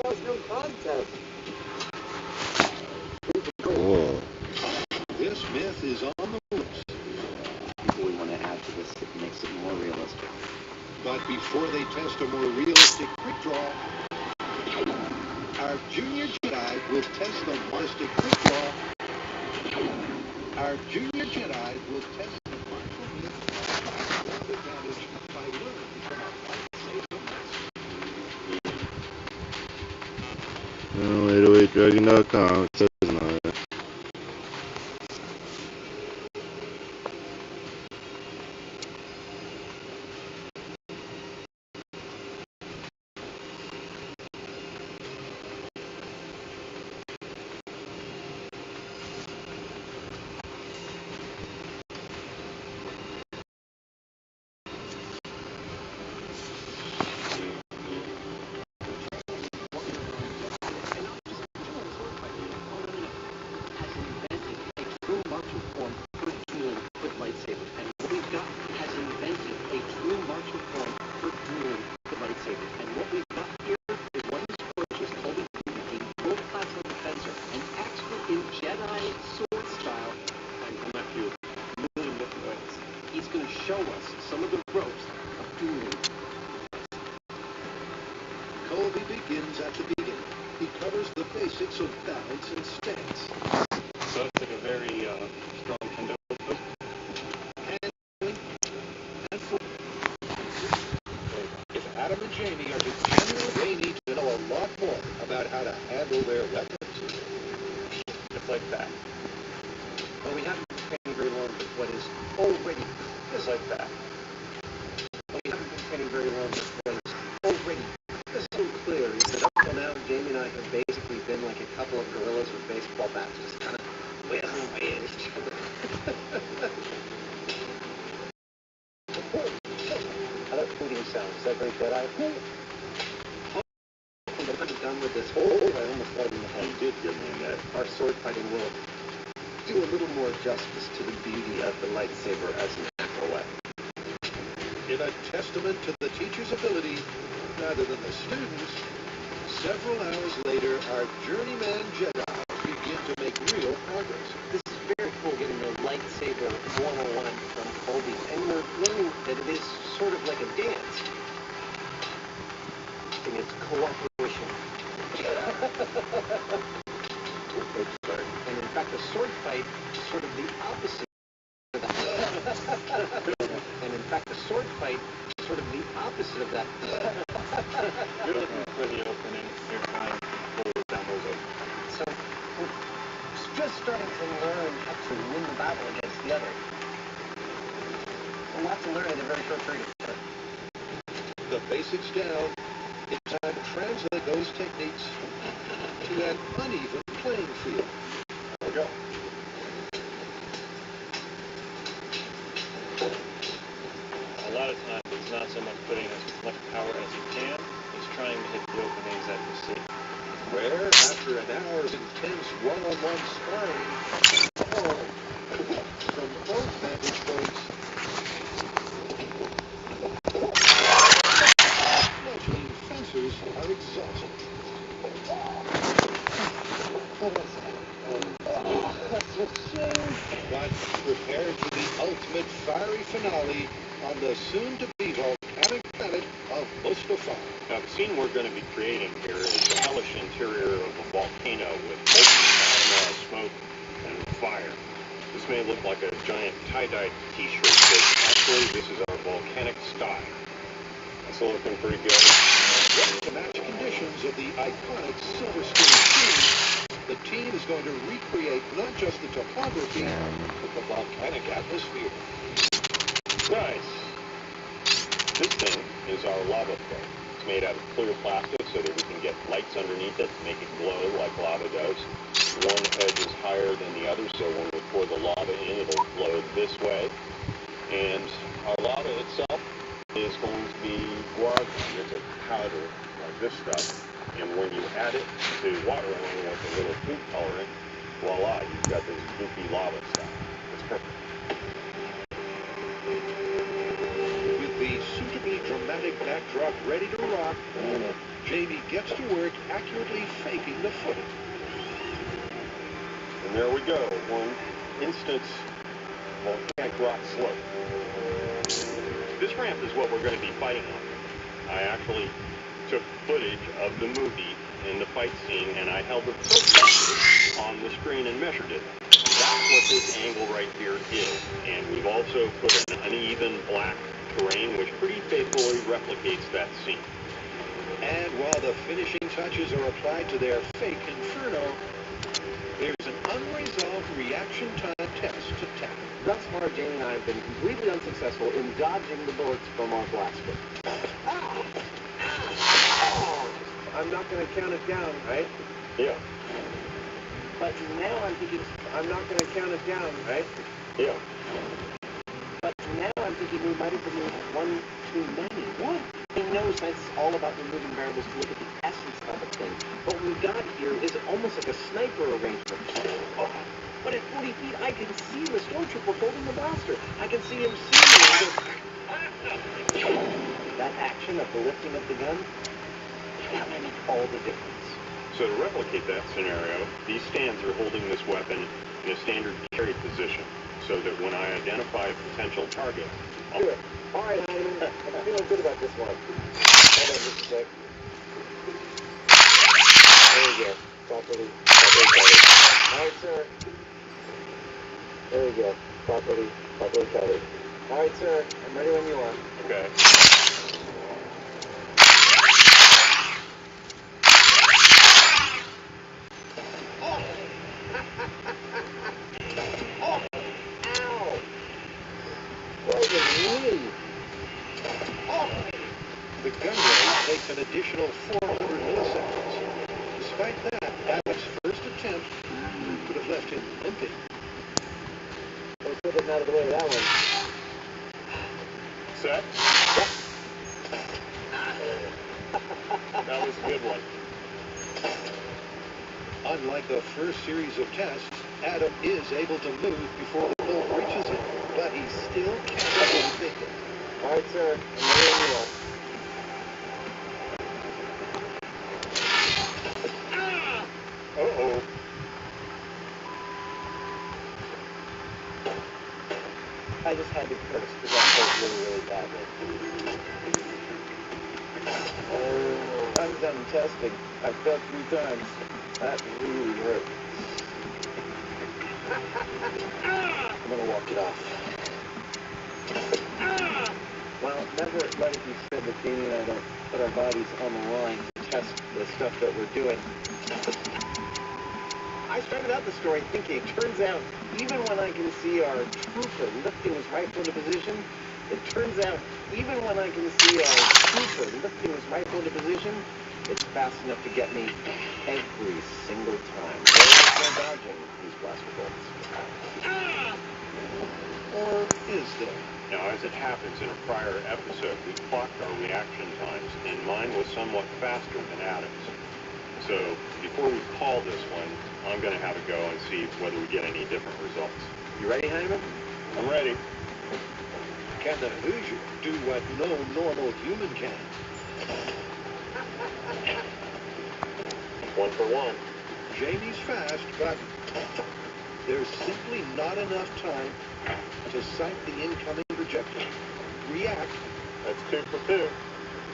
no contest. Cool. This myth is on the loose. We want to add to this, it makes it more realistic. But before they test a more realistic quick draw, our junior Jedi will test the realistic quick draw. Our junior Jedi will test the martial myth advantage by learning from a lightsaber master. 808dragon.com says not. Show us some of the ropes of dueling. Colby begins at the beginning. He covers the basics of balance and stance. So it's like a very strong kendo pose. And if Adam and Jamie are to general, they need to know a lot more about how to handle their weapons. Just like that. Well, we haven't been training very long with what is already Just like that. well, we haven't been training very long with what is already so clear is that up till now, Jamie and I have basically been like a couple of gorillas with baseball bats, just kind of whittling away at each other. How that hooting sound? Is that very Jedi? When I'm done with this whole, I almost got it in the head. You did give me that. Our sword fighting will do a little more justice to the beauty of the lightsaber as an natural weapon. In a testament to the teacher's ability, rather than the students, several hours later, our journeyman Jedi begin to make real progress. This is very cool getting the lightsaber 101 from Colby, and we're learning that it is sort of like a dance. And it's cooperation. And in fact, the sword fight is sort of the opposite of that. And in fact, the sword fight is sort of the opposite of that. You're looking for the opening. You're trying to close down those openings. So we're just starting to learn how to win the battle against the other. A lot to learn in a very short period of time. The basics down, it's time to translate those techniques to an uneven playing field. There we go. A lot of times it's not so much putting as much power as you can, it's trying to hit the openings that you see. Where, after an hour's intense one-on-one sparring, from both vantage points, fledgling fencers are exhausted. But prepare for the ultimate fiery finale on the soon-to-be volcanic planet of Mustafar. Now the scene we're going to be creating here is the hellish interior of a volcano with molten magma, smoke, and fire. This may look like a giant tie-dyed t-shirt, but actually this is our volcanic sky. That's looking pretty good. To match conditions of the iconic Silver Screen scene, the team is going to recreate not just the topography, but the volcanic atmosphere. Nice. This thing is our lava flow. It's made out of clear plastic so that we can get lights underneath it, make it glow like lava does. One edge is higher than the other, so when we pour the lava in, it'll flow this way. And our lava itself is going to be guar. It's a powder like this stuff. And when you add it to water along with a little food coloring, voila, you've got this goopy lava stuff. It's perfect. With the suitably dramatic backdrop ready to rock, Jamie gets to work accurately faking the footing. And there we go. One instance volcanic rock slope. This ramp is what we're going to be fighting on. I actually took footage of the movie in the fight scene, and I held the tilt on the screen and measured it. That's what this angle right here is. And we've also put an uneven black terrain, which pretty faithfully replicates that scene. And while the finishing touches are applied to their fake inferno, there's an unresolved reaction time test to tackle. Thus far, Jamie and I have been completely unsuccessful in dodging the bullets from our blaster. I'm not going to count it down, right? Yeah. But now I'm thinking, I'm not going to count it down, right? Yeah. But now I'm thinking we might have removed one too many. What? He knows that's all about removing variables to look at the essence of a thing. What we've got here is almost like a sniper arrangement. Oh, but at 40 feet, I can see the stormtrooper holding the blaster. I can see him seeing that action of the lifting of the gun. That will make all the difference. So to replicate that scenario, these stands are holding this weapon in a standard carry position, so that when I identify a potential target, I'll Do it. All right, Heineman. I'm feeling good about this one. Hold on just a sec. There we go. Properly covered. All right, sir. There we go. Properly covered. All right, sir. I'm ready when you are. Okay. Ow! What was it? The gun rate takes an additional 400 milliseconds. Despite that, Adam's first attempt could have left him limping. Let's get it out of the way of that one. Set. That was a good one. Unlike the first series of tests, Adam is able to move before the bolt reaches him, but he still can't avoid the hit. All right, sir. I'm ready when you are. Uh-oh. I just had to curse because that hurt really, really badly. Oh, I'm done testing. I've failed 3 times. That really hurt. I'm gonna walk it off. Well, never let it be said that Jamie and I don't put our bodies on the line to test the stuff that we're doing. I started out the story thinking, turns out, even when I can see our trooper lifting his rifle into position, it turns out, even when I can see our trooper lifting his rifle into position, it's fast enough to get me every single time. There is no dodging these blaster bolts. Or is there? Now, as it happens in a prior episode, we clocked our reaction times, and mine was somewhat faster than Adam's. So, before we call this one, I'm going to have a go and see whether we get any different results. You ready, Heineman? I'm ready. Can the Hoosier do what no normal human can? 1 for 1. Jamie's fast, but there's simply not enough time to sight the incoming projectile, react, That's 2 for 2.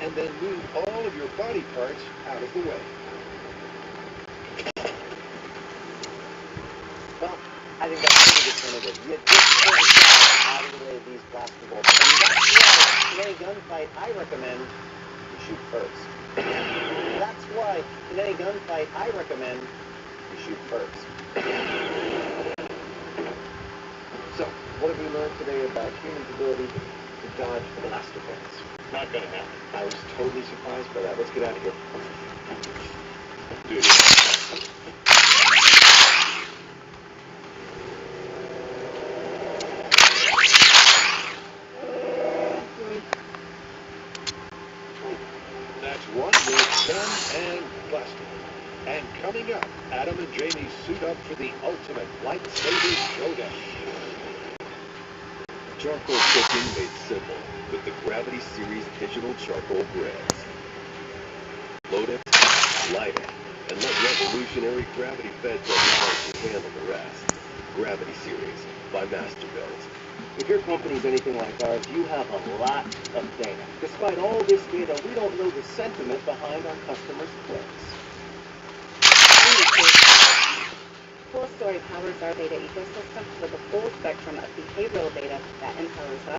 and then move all of your body parts out of the way. Well, I think that's pretty definitive. You just pull the shot out of the way of these blaster bolts. And that's why, in any gunfight, I recommend you shoot first. That's why, in any gunfight, I recommend you shoot first. So, what have we learned today about humans' ability to dodge blaster bolts? Not going to happen. I was totally surprised by that. Let's get out of here. Do it. That's one with gun and blaster. And coming up, Adam and Jamie suit up for the ultimate lightsaber showdown. Charcoal cooking made simple with the Gravity Series digital charcoal grills. Load it, light it, and let revolutionary gravity-fed technology handle the rest. Gravity Series by Masterbuilt. If your company's anything like ours, you have a lot of data. Despite all this data, we don't know the sentiment behind our customers' clicks. Full Story powers our data ecosystem with a full spectrum of behavioral data that empowers us